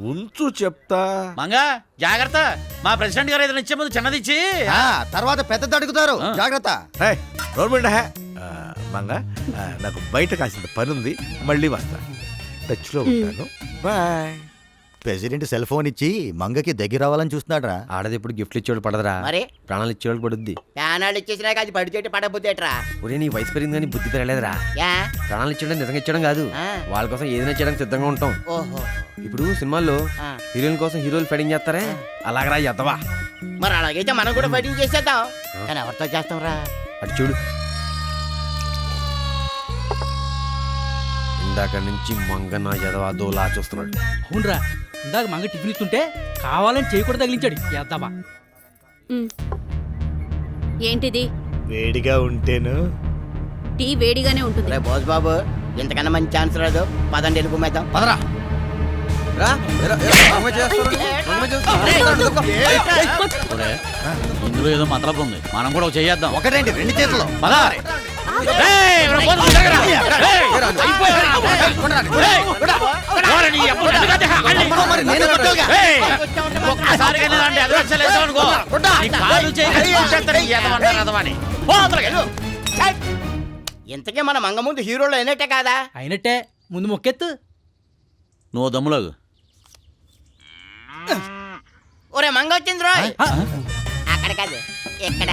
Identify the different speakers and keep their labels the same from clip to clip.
Speaker 1: ఉంచు చెప్తా.
Speaker 2: మంగా జాగ్రత్త, మా ప్రెసిడెంట్ గారు ఏదైనా ఇచ్చే ముందు చిన్నది ఇచ్చి
Speaker 3: తర్వాత పెద్దది అడుగుతారు. జాగ్రత్త.
Speaker 1: గవర్నమెంట్ మంగ, నాకు బయట కాసింత పని ఉంది, మళ్ళీ వస్తా. టచ్ లో ఉంటాను. బాయ్.
Speaker 3: ప్రెసిడెంట్ సెల్ ఫోన్ ఇచ్చి మంగకి దగ్గర అవ్వాలని చూస్తున్నాడు రా.
Speaker 4: ఆడది ఎప్పుడు గిఫ్ట్లు ఇచ్చేవాడు పడదరా,
Speaker 5: మరి
Speaker 4: ప్రాణాలు ఇచ్చేవాడు పడుద్ది.
Speaker 5: ప్యానాలు ఇచ్చేసినాక అది పడి చెట్టు పడబోతేట్రా.
Speaker 4: ఒరే నీ వయసు పెరిగింది కానీ బుద్ధి పెరగలేదురా.
Speaker 5: యా
Speaker 4: ప్రాణాలు ఇచ్చడం నిజంగా ఇచ్చడం కాదు, వాళ్ళ కోసం ఏదైనా చేయడానికి సిద్ధంగా ఉంటాం.
Speaker 5: ఓహో.
Speaker 4: ఇప్పుడు సినిమాల్లో హీరోయిన్ కోసం హీరోలు ఫైటింగ్ చేస్తారే, అలాగరా ఎద్దవా.
Speaker 5: మరి అలాగైతే మనం కూడా ఫైటింగ్ చేసేద్దాం. కానీ ఎవరితో చేస్తాం రా?
Speaker 4: అటు చూడు, ఇందాక నుంచి మంగ నా ఎదవా దోలా చూస్తున్నాడు.
Speaker 6: అవునరా, ఇందాక మంగ టిఫిన్ ఇస్తుంటే కావాలని చేయి కూడా తగిలించాడు. చేద్దామా?
Speaker 7: ఏంటిది?
Speaker 1: వేడిగా ఉంటేను
Speaker 7: టీ వేడిగానే ఉంటుంది.
Speaker 5: రే బోస్ బాబు, ఇంతకన్నా మంచి ఛాన్స్ రాదు. పదండి వెళ్ళిపోమేద్దాం.
Speaker 4: పదరా.
Speaker 2: ఇందులో ఏదో మతలబు ఉంది, మనం కూడా చేద్దాం.
Speaker 3: ఒకటేంటి 2 చేతులు.
Speaker 5: ఇంతకీ మన మంగ ముందు హీరోలు అయినట్టే కాదా?
Speaker 6: అయినట్టే, ముందు మొక్కెత్తు.
Speaker 2: నువ్వు దమ్ములాగు.
Speaker 5: ఒరే మంగ వచ్చింది రోయ్. అక్కడ కాదు, ఎక్కడ?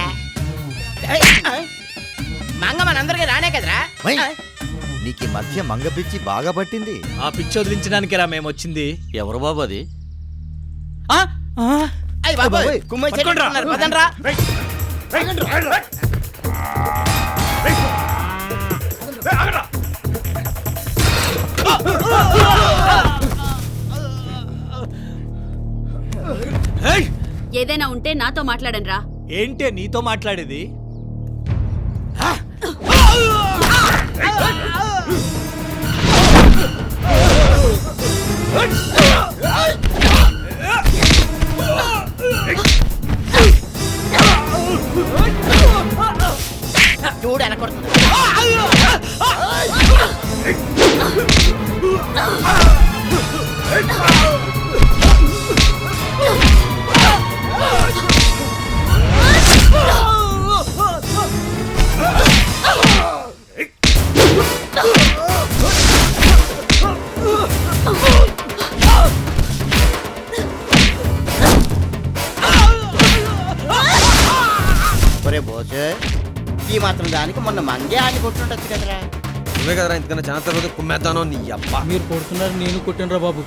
Speaker 5: మంగ మనందరికి రానే కదరా.
Speaker 3: నీకు ఈ మధ్య మంగ పిచ్చి బాగా పట్టింది.
Speaker 8: ఆ పిచ్చి వదిలించడానికి రా మేము వచ్చింది.
Speaker 2: ఎవరు బాబు అది?
Speaker 5: అయ్య బాబోయ్, కుమ్మై చెట్టుకున్నారు. పదండ్రా.
Speaker 7: ఏదైనా ఉంటే నాతో మాట్లాడండి రా.
Speaker 8: ఏంటే నీతో మాట్లాడేది?
Speaker 5: చూడు వెనకొడుతుంది. ఒరే బోస్, ఈ మాత్రం దానికి మొన్న మంగే ఆని కొట్టుండొచ్చు కదరా.
Speaker 4: నువ్వే కదరా ఇంతకన్నా చాలా తర్వాత కుమ్మేద్దానో నీ అబ్బా.
Speaker 6: మీరు కొడుతున్నారు, నేను కొట్టినరా బాబు.